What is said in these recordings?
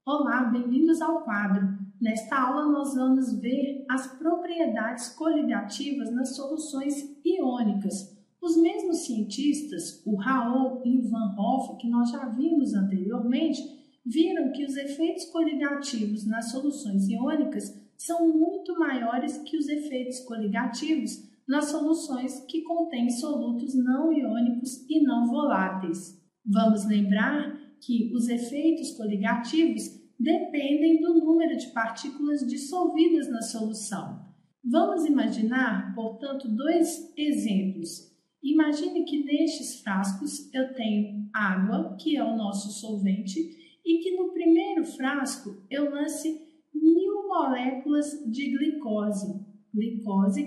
Olá, bem-vindos ao quadro. Nesta aula nós vamos ver as propriedades coligativas nas soluções iônicas. Os mesmos cientistas, o Raoult e o Van Hoff, que nós já vimos anteriormente, viram que os efeitos coligativos nas soluções iônicas são muito maiores que os efeitos coligativos nas soluções que contêm solutos não iônicos e não voláteis. Vamos lembrar que os efeitos coligativos dependem do número de partículas dissolvidas na solução. Vamos imaginar, portanto, dois exemplos. Imagine que nestes frascos eu tenho água, que é o nosso solvente, e que no primeiro frasco eu lance 1000 moléculas de glicose,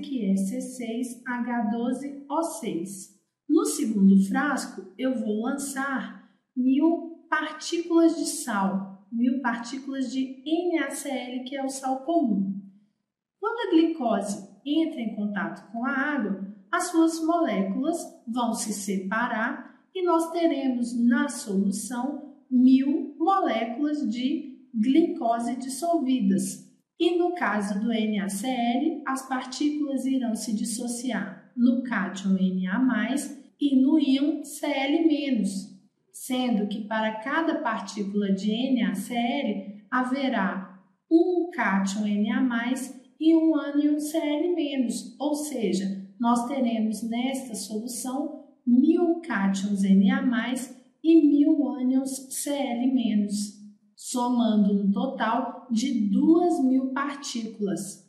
que é C6H12O6. No segundo frasco eu vou lançar 1000 partículas de sal, 1000 partículas de NaCl, que é o sal comum. Quando a glicose entra em contato com a água, as suas moléculas vão se separar e nós teremos na solução 1000 moléculas de glicose dissolvidas. E no caso do NaCl, as partículas irão se dissociar no cátion Na+, e no íon Cl-, sendo que para cada partícula de NaCl haverá um cátion Na+ e um ânion Cl-, ou seja, nós teremos nesta solução 1000 cátions Na+ e 1000 ânions Cl-, somando um total de 2000 partículas.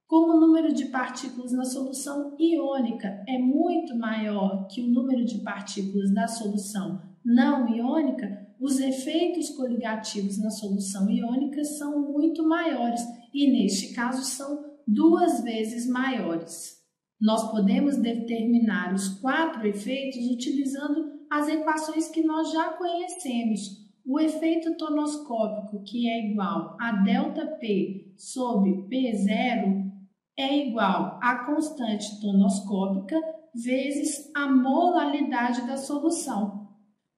Como o número de partículas na solução iônica é muito maior que o número de partículas da solução não iônica, os efeitos coligativos na solução iônica são muito maiores e, neste caso, são 2 vezes maiores. Nós podemos determinar os 4 efeitos utilizando as equações que nós já conhecemos. O efeito tonoscópico, que é igual a ΔP sobre P0, é igual à constante tonoscópica vezes a molaridade da solução.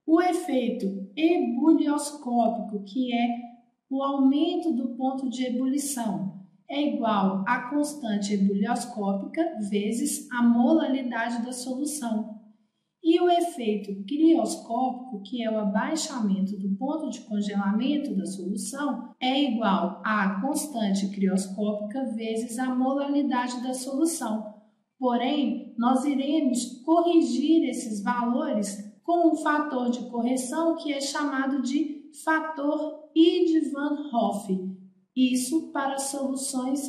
O efeito ebulioscópico, que é o aumento do ponto de ebulição, é igual à constante ebulioscópica vezes a molaridade da solução. E o efeito crioscópico, que é o abaixamento do ponto de congelamento da solução, é igual à constante crioscópica vezes a molaridade da solução. Porém, nós iremos corrigir esses valores com um fator de correção que é chamado de fator I de Van Hoff. Isso para soluções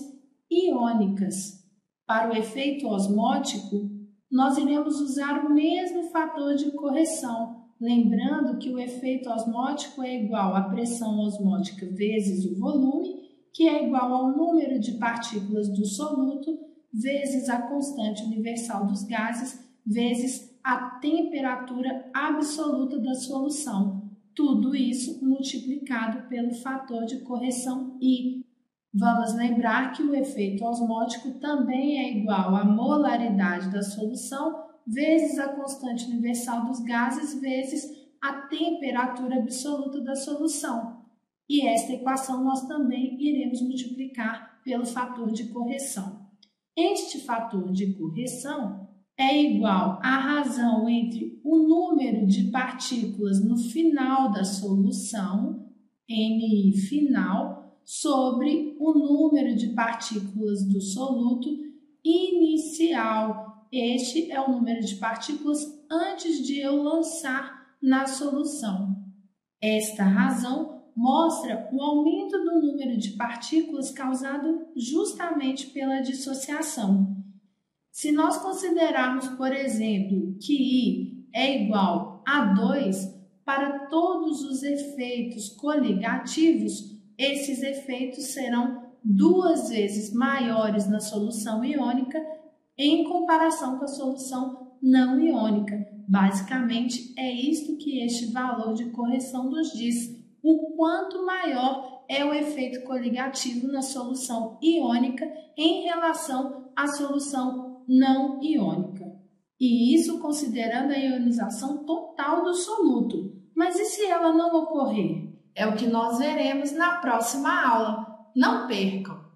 iônicas. Para o efeito osmótico, nós iremos usar o mesmo fator de correção, lembrando que o efeito osmótico é igual à pressão osmótica vezes o volume, que é igual ao número de partículas do soluto, vezes a constante universal dos gases, vezes a temperatura absoluta da solução. Tudo isso multiplicado pelo fator de correção I. Vamos lembrar que o efeito osmótico também é igual à molaridade da solução vezes a constante universal dos gases vezes a temperatura absoluta da solução. E esta equação nós também iremos multiplicar pelo fator de correção. Este fator de correção é igual à razão entre o número de partículas no final da solução, Mi final, sobre o número de partículas do soluto inicial. Este é o número de partículas antes de eu lançar na solução. Esta razão mostra o aumento do número de partículas causado justamente pela dissociação. Se nós considerarmos, por exemplo, que I é igual a 2, para todos os efeitos coligativos, esses efeitos serão 2 vezes maiores na solução iônica em comparação com a solução não iônica. Basicamente, é isto que este valor de correção nos diz. O quanto maior é o efeito coligativo na solução iônica em relação à solução não iônica. E isso considerando a ionização total do soluto. Mas e se ela não ocorrer? É o que nós veremos na próxima aula. Não percam!